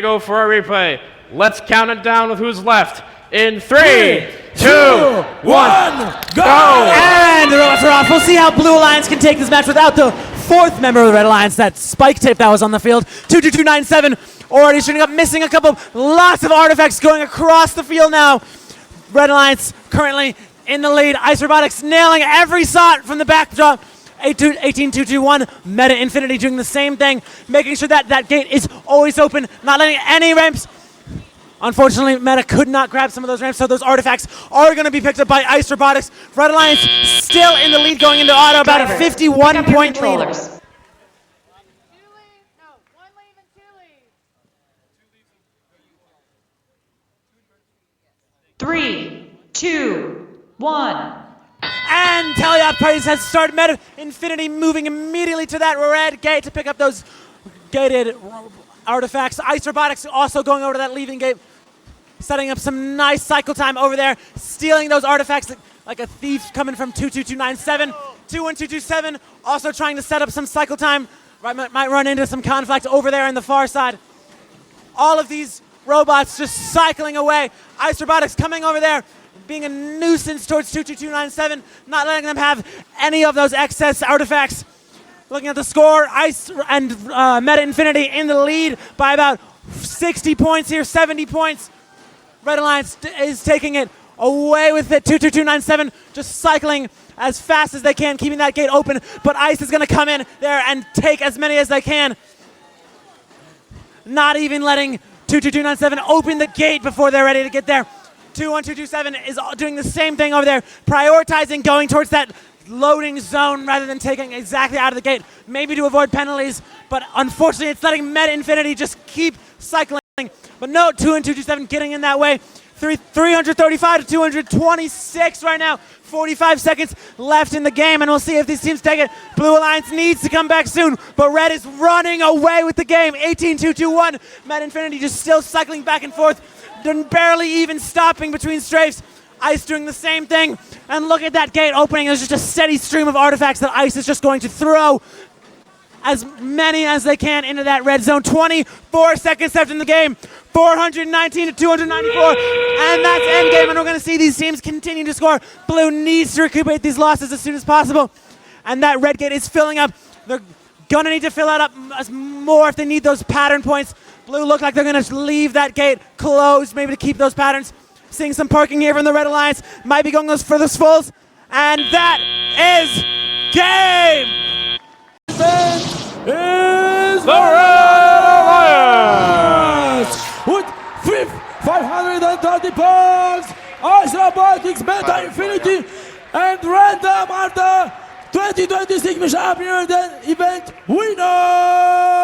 Go for our replay. Let's count it down with who's left. In 3, 2, 1, go! And the robots are off. We'll see how Blue Alliance can take this match without the fourth member of the Red Alliance, that spike tape that was on the field. 22297 already shooting up, missing a couple, lots of artifacts going across the field now. Red Alliance currently in the lead. Ice Robotics nailing every shot from the backdrop. 18-2-2-1, Meta Infinity doing the same thing, making sure that that gate is always open, not letting any ramps. Unfortunately, Meta could not grab some of those ramps, so those artifacts are going to be picked up by Ice Robotics. Red Alliance still in the lead going into auto, about a 51-point lead. 3, 2, 1. And Teleop Parties has started. Meta Infinity moving immediately to that red gate to pick up those gated artifacts. Ice Robotics also going over to that leaving gate, setting up some nice cycle time over there, stealing those artifacts like a thief coming from 22297. 21227 also trying to set up some cycle time. Might run into some conflict over there on the far side. All of these robots just cycling away. Ice Robotics coming over there, being a nuisance towards 22297, not letting them have any of those excess artifacts. Looking at the score, Ice and Meta Infinity in the lead by about 60 points here, 70 points. Red Alliance is taking it away with it. 22297 just cycling as fast as they can, keeping that gate open, but Ice is going to come in there and take as many as they can. Not even letting 22297 open the gate before they're ready to get there. 21227 is doing the same thing over there, prioritizing going towards that loading zone rather than taking exactly out of the gate, maybe to avoid penalties, but unfortunately it's letting Meta Infinity just keep cycling. But no, 21227 getting in that way. 335 to 226 right now. 45 seconds left in the game, and we'll see if these teams take it. Blue Alliance needs to come back soon, but Red is running away with the game. 18-2-2-1. Meta Infinity just still cycling back and forth, barely even stopping between strafes. Ice doing the same thing, and look at that gate opening. There's just a steady stream of artifacts that Ice is just going to throw as many as they can into that red zone. 24 seconds left in the game. 419 to 294, and that's endgame, and we're going to see these teams continue to score. Blue needs to recuperate these losses as soon as possible, and that red gate is filling up. They're going to need to fill that up more if they need those pattern points. Blue look like they're going to leave that gate closed, maybe to keep those patterns. Seeing some parking here from the Red Alliance, might be going for those fulls, and that is game! Is the Red Alliance with 530 points. Ice Robotics, Meta Infinity, and Random are the 2026 Michiana event winner.